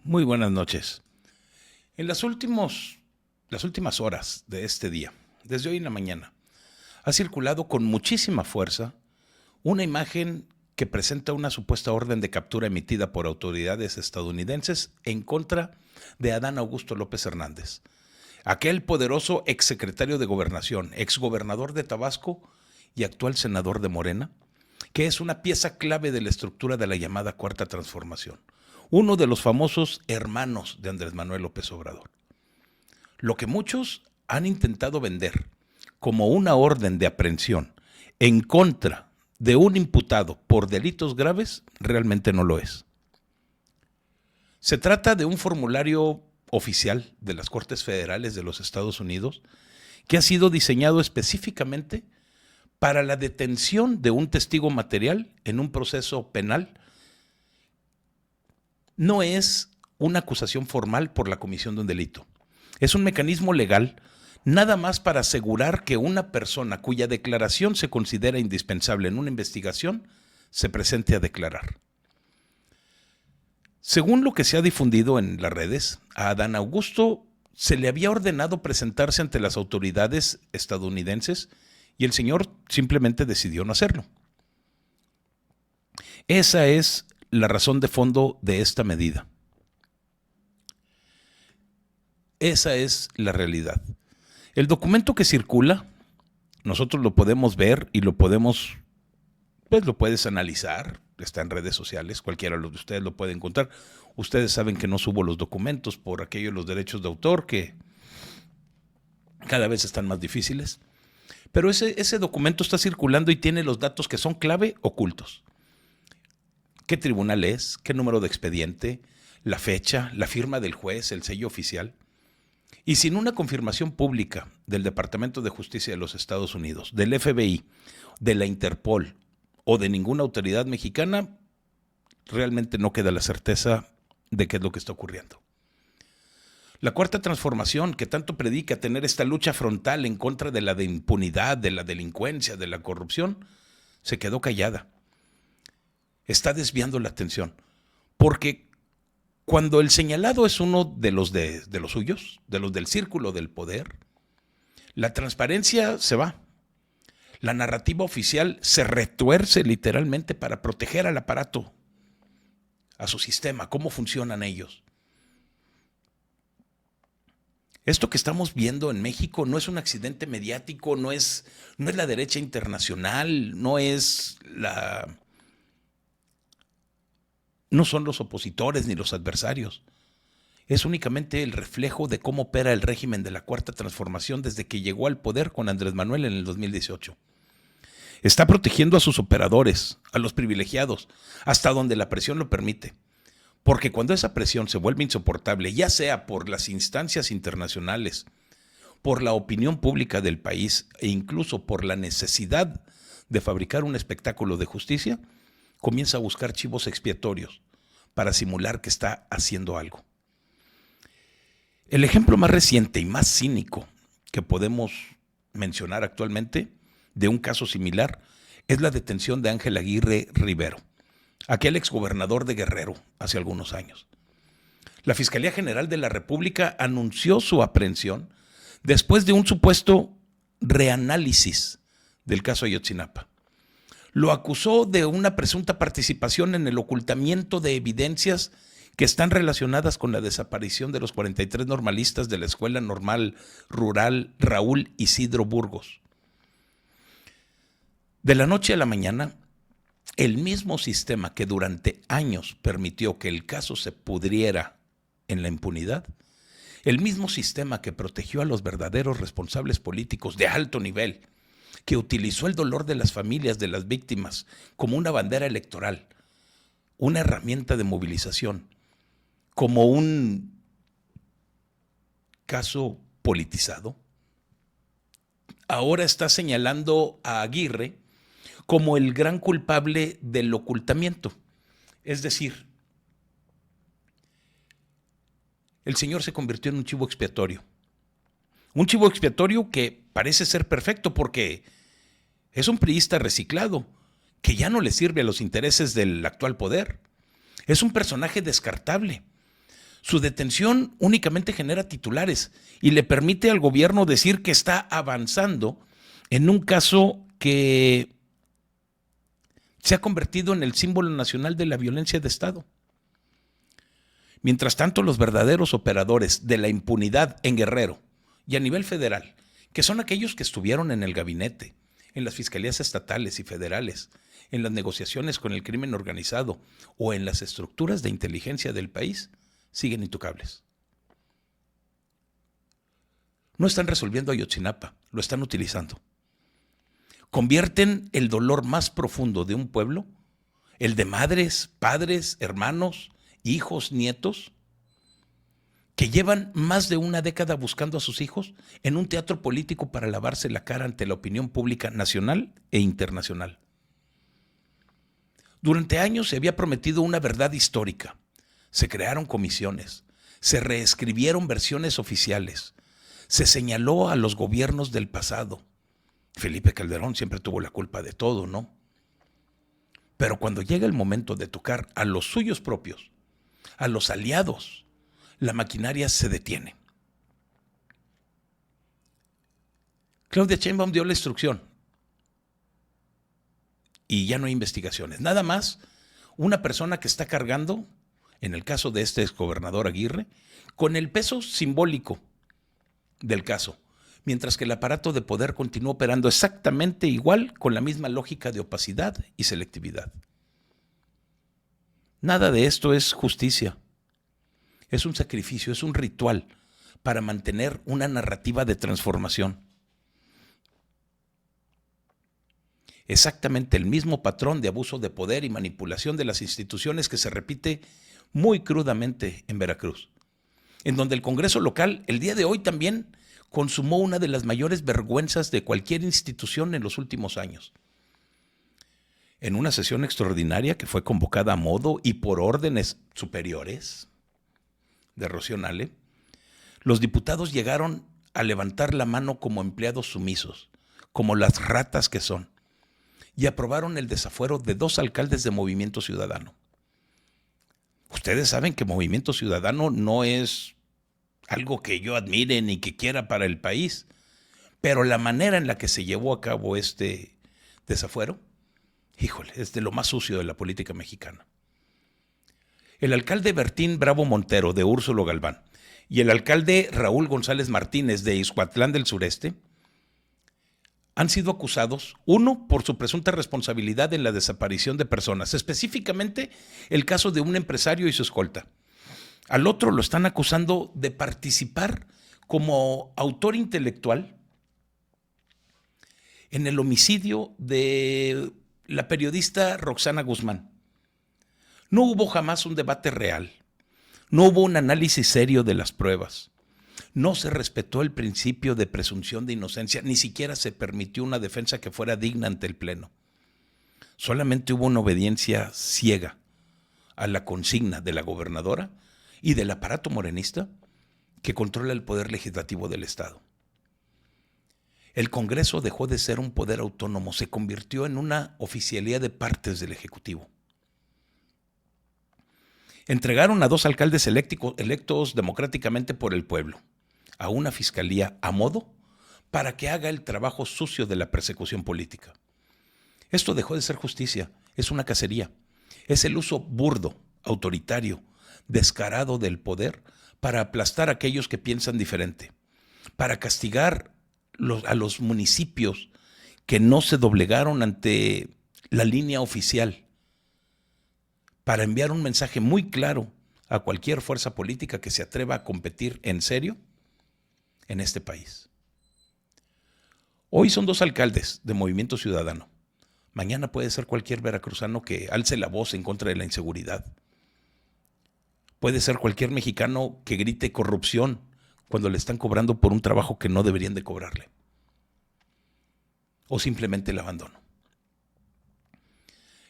Muy buenas noches. En las últimas horas de este día, desde hoy en la mañana, ha circulado con muchísima fuerza una imagen que presenta una supuesta orden de captura emitida por autoridades estadounidenses en contra de Adán Augusto López Hernández, aquel poderoso exsecretario de Gobernación, exgobernador de Tabasco y actual senador de Morena, que es una pieza clave de la estructura de la llamada Cuarta Transformación, uno de los famosos hermanos de Andrés Manuel López Obrador. Lo que muchos han intentado vender como una orden de aprehensión en contra de un imputado por delitos graves, realmente no lo es. Se trata de un formulario oficial de las Cortes Federales de los Estados Unidos que ha sido diseñado específicamente para la detención de un testigo material en un proceso penal. No es una acusación formal por la comisión de un delito. Es un mecanismo legal nada más para asegurar que una persona cuya declaración se considera indispensable en una investigación se presente a declarar. Según lo que se ha difundido en las redes, a Adán Augusto se le había ordenado presentarse ante las autoridades estadounidenses y el señor simplemente decidió no hacerlo. Esa es la razón de fondo de esta medida. Esa es la realidad. El documento que circula, nosotros lo podemos ver y lo podemos, pues lo puedes analizar, está en redes sociales, cualquiera de ustedes lo puede encontrar. Ustedes saben que no subo los documentos por aquello de los derechos de autor, que cada vez están más difíciles. Pero ese documento está circulando y tiene los datos que son clave ocultos. ¿Qué tribunal es? ¿Qué número de expediente? La fecha, la firma del juez, el sello oficial. Y sin una confirmación pública del Departamento de Justicia de los Estados Unidos, del FBI, de la Interpol o de ninguna autoridad mexicana, realmente no queda la certeza de qué es lo que está ocurriendo. La Cuarta Transformación, que tanto predica tener esta lucha frontal en contra de la impunidad, de la delincuencia, de la corrupción, se quedó callada. Está desviando la atención, porque cuando el señalado es uno de los suyos, de los del círculo del poder, la transparencia se va. La narrativa oficial se retuerce literalmente para proteger al aparato, a su sistema, cómo funcionan ellos. Esto que estamos viendo en México no es un accidente mediático, no es la derecha internacional, no son los opositores ni los adversarios. Es únicamente el reflejo de cómo opera el régimen de la Cuarta Transformación desde que llegó al poder con Andrés Manuel en el 2018. Está protegiendo a sus operadores, a los privilegiados, hasta donde la presión lo permite. Porque cuando esa presión se vuelve insoportable, ya sea por las instancias internacionales, por la opinión pública del país e incluso por la necesidad de fabricar un espectáculo de justicia, comienza a buscar chivos expiatorios para simular que está haciendo algo. El ejemplo más reciente y más cínico que podemos mencionar actualmente de un caso similar es la detención de Ángel Aguirre Rivero, aquel exgobernador de Guerrero hace algunos años. La Fiscalía General de la República anunció su aprehensión después de un supuesto reanálisis del caso Ayotzinapa. Lo acusó de una presunta participación en el ocultamiento de evidencias que están relacionadas con la desaparición de los 43 normalistas de la Escuela Normal Rural Raúl Isidro Burgos. De la noche a la mañana, el mismo sistema que durante años permitió que el caso se pudriera en la impunidad, el mismo sistema que protegió a los verdaderos responsables políticos de alto nivel, que utilizó el dolor de las familias de las víctimas como una bandera electoral, una herramienta de movilización, como un caso politizado, ahora está señalando a Aguirre como el gran culpable del ocultamiento. Es decir, el señor se convirtió en un chivo expiatorio. Un chivo expiatorio que parece ser perfecto porque es un priista reciclado, que ya no le sirve a los intereses del actual poder. Es un personaje descartable. Su detención únicamente genera titulares y le permite al gobierno decir que está avanzando en un caso que se ha convertido en el símbolo nacional de la violencia de Estado. Mientras tanto, los verdaderos operadores de la impunidad en Guerrero y a nivel federal, que son aquellos que estuvieron en el gabinete, en las fiscalías estatales y federales, en las negociaciones con el crimen organizado o en las estructuras de inteligencia del país, siguen intocables. No están resolviendo Ayotzinapa, lo están utilizando. Convierten el dolor más profundo de un pueblo, el de madres, padres, hermanos, hijos, nietos, que llevan más de una década buscando a sus hijos, en un teatro político para lavarse la cara ante la opinión pública nacional e internacional. Durante años se había prometido una verdad histórica. Se crearon comisiones, se reescribieron versiones oficiales, se señaló a los gobiernos del pasado. Felipe Calderón siempre tuvo la culpa de todo, ¿no? Pero cuando llega el momento de tocar a los suyos propios, a los aliados, la maquinaria se detiene. Claudia Sheinbaum dio la instrucción y ya no hay investigaciones. Nada más una persona que está cargando, en el caso de este exgobernador Aguirre, con el peso simbólico del caso, mientras que el aparato de poder continúa operando exactamente igual con la misma lógica de opacidad y selectividad. Nada de esto es justicia. Es un sacrificio, es un ritual para mantener una narrativa de transformación. Exactamente el mismo patrón de abuso de poder y manipulación de las instituciones que se repite muy crudamente en Veracruz, en donde el Congreso local el día de hoy también consumó una de las mayores vergüenzas de cualquier institución en los últimos años. En una sesión extraordinaria que fue convocada a modo y por órdenes superiores de Rocío Nale, los diputados llegaron a levantar la mano como empleados sumisos, como las ratas que son, y aprobaron el desafuero de 2 alcaldes de Movimiento Ciudadano. Ustedes saben que Movimiento Ciudadano no es algo que yo admire ni que quiera para el país, pero la manera en la que se llevó a cabo este desafuero, híjole, es de lo más sucio de la política mexicana. El alcalde Bertín Bravo Montero, de Úrsulo Galván, y el alcalde Raúl González Martínez, de Ixhuatlán del Sureste, han sido acusados, uno, por su presunta responsabilidad en la desaparición de personas, específicamente el caso de un empresario y su escolta. Al otro lo están acusando de participar como autor intelectual en el homicidio de la periodista Roxana Guzmán. No hubo jamás un debate real, no hubo un análisis serio de las pruebas, no se respetó el principio de presunción de inocencia, ni siquiera se permitió una defensa que fuera digna ante el Pleno. Solamente hubo una obediencia ciega a la consigna de la gobernadora y del aparato morenista que controla el poder legislativo del Estado. El Congreso dejó de ser un poder autónomo, se convirtió en una oficialía de partes del Ejecutivo. Entregaron a 2 alcaldes electos democráticamente por el pueblo a una fiscalía a modo para que haga el trabajo sucio de la persecución política. Esto dejó de ser justicia, es una cacería, es el uso burdo, autoritario, descarado del poder para aplastar a aquellos que piensan diferente, para castigar a los municipios que no se doblegaron ante la línea oficial, para enviar un mensaje muy claro a cualquier fuerza política que se atreva a competir en serio en este país. Hoy son 2 alcaldes de Movimiento Ciudadano. Mañana puede ser cualquier veracruzano que alce la voz en contra de la inseguridad. Puede ser cualquier mexicano que grite corrupción cuando le están cobrando por un trabajo que no deberían de cobrarle. O simplemente el abandono.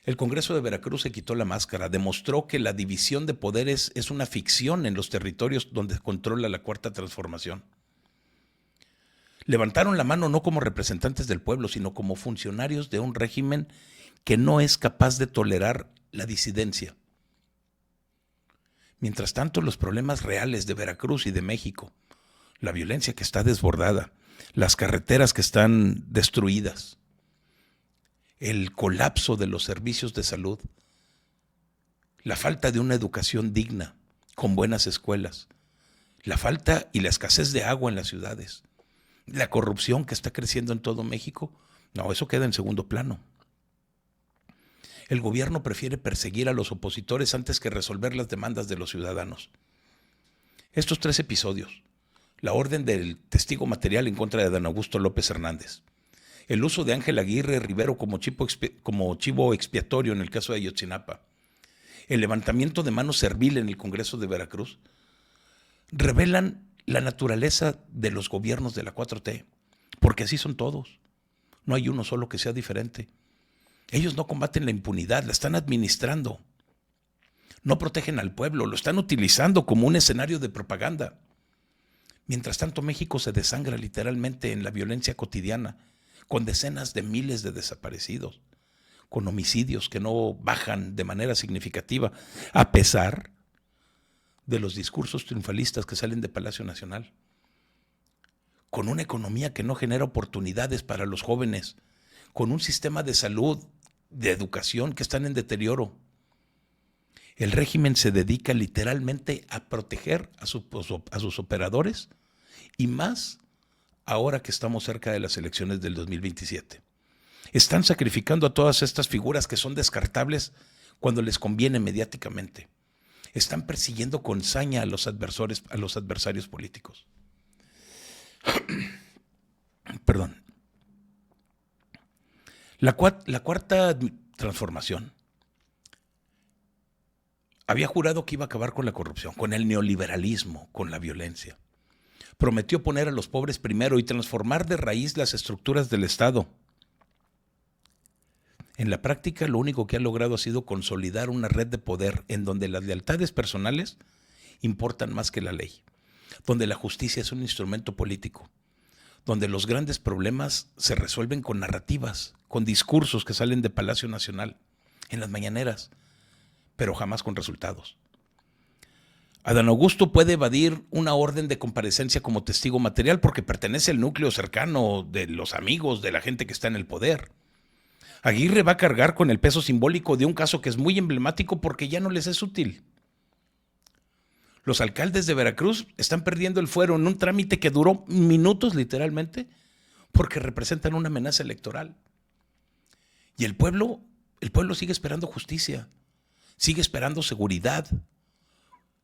El Congreso de Veracruz se quitó la máscara, demostró que la división de poderes es una ficción en los territorios donde controla la Cuarta Transformación. Levantaron la mano no como representantes del pueblo, sino como funcionarios de un régimen que no es capaz de tolerar la disidencia. Mientras tanto, los problemas reales de Veracruz y de México, la violencia que está desbordada, las carreteras que están destruidas, el colapso de los servicios de salud, la falta de una educación digna, con buenas escuelas, la falta y la escasez de agua en las ciudades, la corrupción que está creciendo en todo México, no, eso queda en segundo plano. El gobierno prefiere perseguir a los opositores antes que resolver las demandas de los ciudadanos. Estos 3 episodios, la orden del testigo material en contra de Adán Augusto López Hernández, el uso de Ángel Aguirre Rivero como chivo expiatorio en el caso de Ayotzinapa, el levantamiento de mano servil en el Congreso de Veracruz, revelan la naturaleza de los gobiernos de la 4T, porque así son todos. No hay uno solo que sea diferente. Ellos no combaten la impunidad, la están administrando. No protegen al pueblo, lo están utilizando como un escenario de propaganda. Mientras tanto, México se desangra literalmente en la violencia cotidiana, con decenas de miles de desaparecidos, con homicidios que no bajan de manera significativa, a pesar de los discursos triunfalistas que salen de Palacio Nacional, con una economía que no genera oportunidades para los jóvenes, con un sistema de salud, de educación que están en deterioro. El régimen se dedica literalmente a proteger a sus operadores, y más ahora que estamos cerca de las elecciones del 2027. Están sacrificando a todas estas figuras que son descartables cuando les conviene mediáticamente. Están persiguiendo con saña a los adversarios políticos. Perdón. La cuarta transformación había jurado que iba a acabar con la corrupción, con el neoliberalismo, con la violencia. Prometió poner a los pobres primero y transformar de raíz las estructuras del Estado. En la práctica, lo único que ha logrado ha sido consolidar una red de poder en donde las lealtades personales importan más que la ley, donde la justicia es un instrumento político, donde los grandes problemas se resuelven con narrativas, con discursos que salen de Palacio Nacional, en las mañaneras, pero jamás con resultados. Adán Augusto puede evadir una orden de comparecencia como testigo material porque pertenece al núcleo cercano de los amigos, de la gente que está en el poder. Aguirre va a cargar con el peso simbólico de un caso que es muy emblemático porque ya no les es útil. Los alcaldes de Veracruz están perdiendo el fuero en un trámite que duró minutos literalmente porque representan una amenaza electoral. Y el pueblo sigue esperando justicia, sigue esperando seguridad.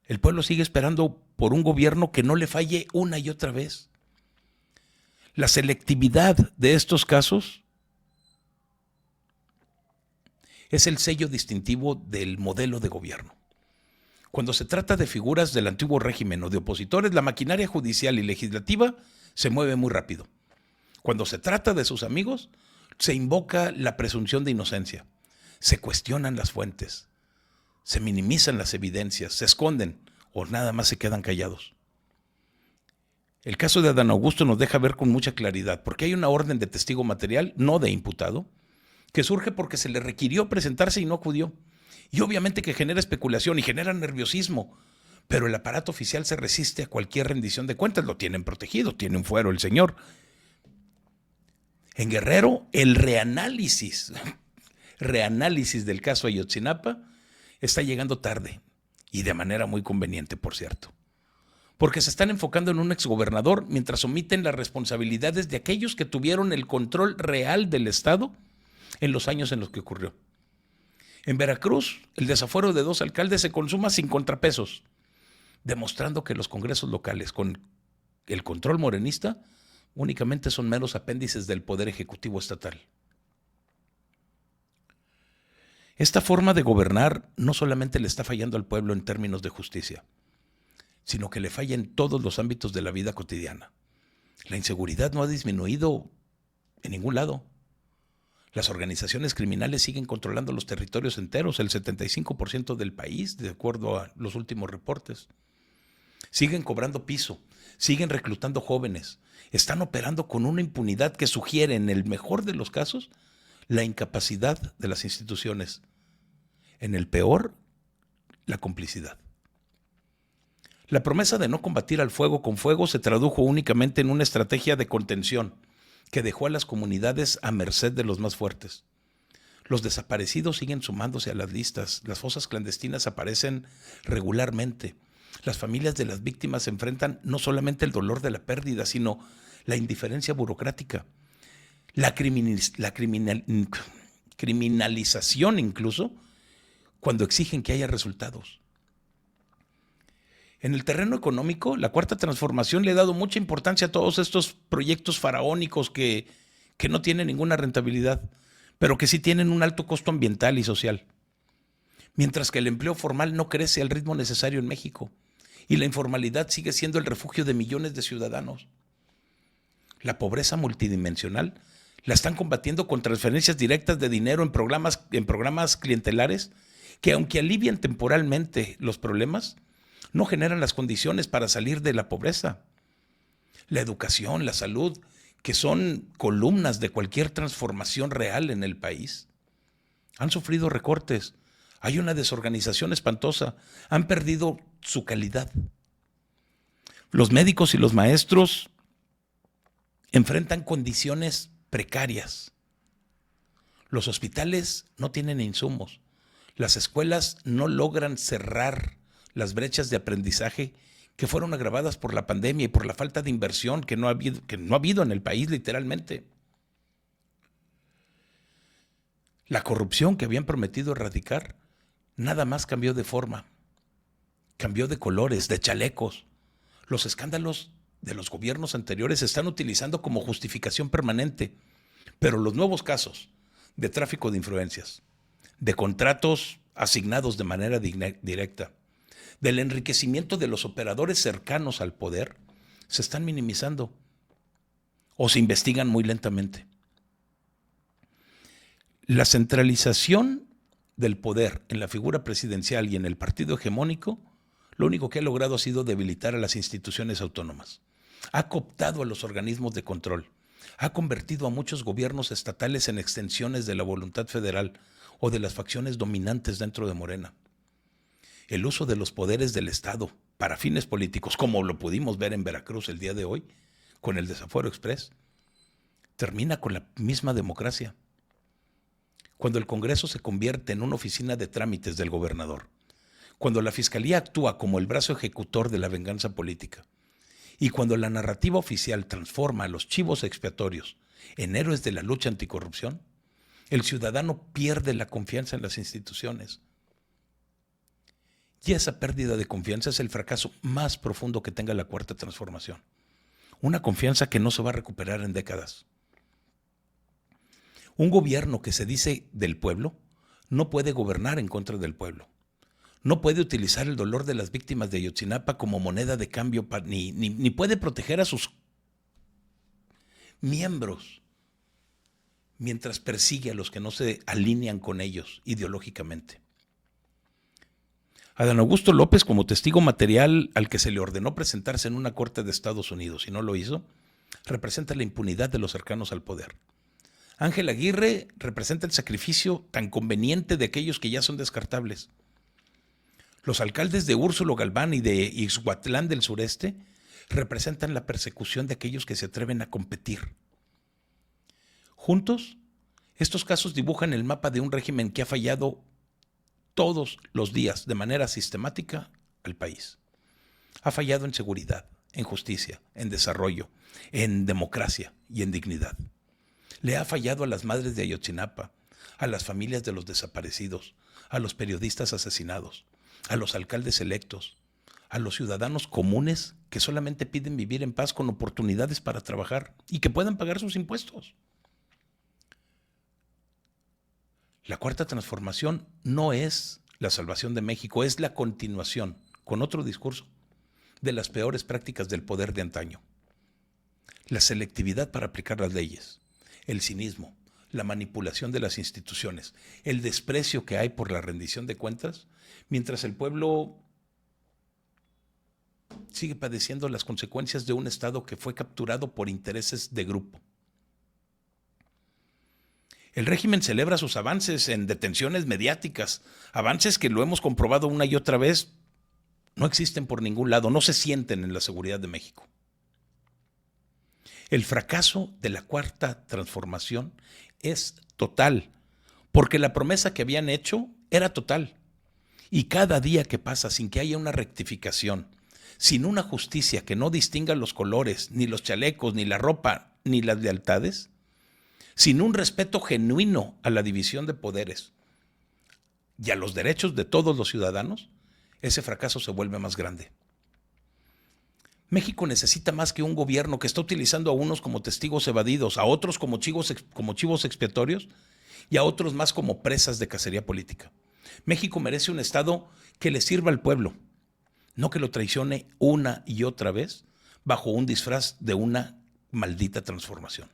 El pueblo sigue esperando por un gobierno que no le falle una y otra vez. La selectividad de estos casos es el sello distintivo del modelo de gobierno. Cuando se trata de figuras del antiguo régimen o de opositores, la maquinaria judicial y legislativa se mueve muy rápido. Cuando se trata de sus amigos, se invoca la presunción de inocencia. Se cuestionan las fuentes, se minimizan las evidencias, se esconden o nada más se quedan callados. El caso de Adán Augusto nos deja ver con mucha claridad, porque hay una orden de testigo material, no de imputado, que surge porque se le requirió presentarse y no acudió. Y obviamente que genera especulación y genera nerviosismo, pero el aparato oficial se resiste a cualquier rendición de cuentas, lo tienen protegido, tiene un fuero el señor. En Guerrero, el reanálisis del caso Ayotzinapa está llegando tarde y de manera muy conveniente, por cierto, porque se están enfocando en un exgobernador mientras omiten las responsabilidades de aquellos que tuvieron el control real del Estado en los años en los que ocurrió. En Veracruz, el desafuero de 2 alcaldes se consuma sin contrapesos, demostrando que los congresos locales con el control morenista únicamente son meros apéndices del poder ejecutivo estatal. Esta forma de gobernar no solamente le está fallando al pueblo en términos de justicia, sino que le falla en todos los ámbitos de la vida cotidiana. La inseguridad no ha disminuido en ningún lado. Las organizaciones criminales siguen controlando los territorios enteros, el 75% del país, de acuerdo a los últimos reportes. Siguen cobrando piso, siguen reclutando jóvenes, están operando con una impunidad que sugiere, en el mejor de los casos, la incapacidad de las instituciones. En el peor, la complicidad. La promesa de no combatir al fuego con fuego se tradujo únicamente en una estrategia de contención que dejó a las comunidades a merced de los más fuertes. Los desaparecidos siguen sumándose a las listas, las fosas clandestinas aparecen regularmente. Las familias de las víctimas enfrentan no solamente el dolor de la pérdida, sino la indiferencia burocrática, la criminalización incluso, cuando exigen que haya resultados. En el terreno económico, la Cuarta Transformación le ha dado mucha importancia a todos estos proyectos faraónicos que no tienen ninguna rentabilidad, pero que sí tienen un alto costo ambiental y social. Mientras que el empleo formal no crece al ritmo necesario en México y la informalidad sigue siendo el refugio de millones de ciudadanos. La pobreza multidimensional la están combatiendo con transferencias directas de dinero en programas clientelares que, aunque alivian temporalmente los problemas, no generan las condiciones para salir de la pobreza. La educación, la salud, que son columnas de cualquier transformación real en el país, han sufrido recortes. Hay una desorganización espantosa. Han perdido su calidad. Los médicos y los maestros enfrentan condiciones precarias. Los hospitales no tienen insumos. Las escuelas no logran cerrar las brechas de aprendizaje que fueron agravadas por la pandemia y por la falta de inversión que no ha habido en el país, literalmente. La corrupción que habían prometido erradicar nada más cambió de forma, cambió de colores, de chalecos. Los escándalos de los gobiernos anteriores se están utilizando como justificación permanente, pero los nuevos casos de tráfico de influencias, de contratos asignados de manera directa, del enriquecimiento de los operadores cercanos al poder, se están minimizando o se investigan muy lentamente. La centralización del poder en la figura presidencial y en el partido hegemónico, lo único que ha logrado ha sido debilitar a las instituciones autónomas. Ha cooptado a los organismos de control. Ha convertido a muchos gobiernos estatales en extensiones de la voluntad federal o de las facciones dominantes dentro de Morena. El uso de los poderes del Estado para fines políticos, como lo pudimos ver en Veracruz el día de hoy, con el desafuero exprés, termina con la misma democracia. Cuando el Congreso se convierte en una oficina de trámites del gobernador, cuando la Fiscalía actúa como el brazo ejecutor de la venganza política, y cuando la narrativa oficial transforma a los chivos expiatorios en héroes de la lucha anticorrupción, el ciudadano pierde la confianza en las instituciones. Y esa pérdida de confianza es el fracaso más profundo que tenga la Cuarta Transformación. Una confianza que no se va a recuperar en décadas. Un gobierno que se dice del pueblo no puede gobernar en contra del pueblo. No puede utilizar el dolor de las víctimas de Ayotzinapa como moneda de cambio, ni puede proteger a sus miembros mientras persigue a los que no se alinean con ellos ideológicamente. Adán Augusto López, como testigo material al que se le ordenó presentarse en una corte de Estados Unidos y no lo hizo, representa la impunidad de los cercanos al poder. Ángel Aguirre representa el sacrificio tan conveniente de aquellos que ya son descartables. Los alcaldes de Úrsulo Galván y de Ixhuatlán del Sureste representan la persecución de aquellos que se atreven a competir. Juntos, estos casos dibujan el mapa de un régimen que ha fallado todos los días de manera sistemática al país. Ha fallado en seguridad, en justicia, en desarrollo, en democracia y en dignidad. Le ha fallado a las madres de Ayotzinapa, a las familias de los desaparecidos, a los periodistas asesinados, a los alcaldes electos, a los ciudadanos comunes que solamente piden vivir en paz con oportunidades para trabajar y que puedan pagar sus impuestos. La Cuarta Transformación no es la salvación de México, es la continuación, con otro discurso, de las peores prácticas del poder de antaño. La selectividad para aplicar las leyes, el cinismo, la manipulación de las instituciones, el desprecio que hay por la rendición de cuentas, mientras el pueblo sigue padeciendo las consecuencias de un Estado que fue capturado por intereses de grupo. El régimen celebra sus avances en detenciones mediáticas, avances que lo hemos comprobado una y otra vez No existen por ningún lado, no se sienten en la seguridad de México. El fracaso de la cuarta transformación es total, porque la promesa que habían hecho era total. Y cada día que pasa sin que haya una rectificación, sin una justicia que no distinga los colores, ni los chalecos, ni la ropa, ni las lealtades, sin un respeto genuino a la división de poderes y a los derechos de todos los ciudadanos, ese fracaso se vuelve más grande. México necesita más que un gobierno que está utilizando a unos como testigos evadidos, a otros como chivos expiatorios y a otros más como presas de cacería política. México merece un Estado que le sirva al pueblo, no que lo traicione una y otra vez bajo un disfraz de una maldita transformación.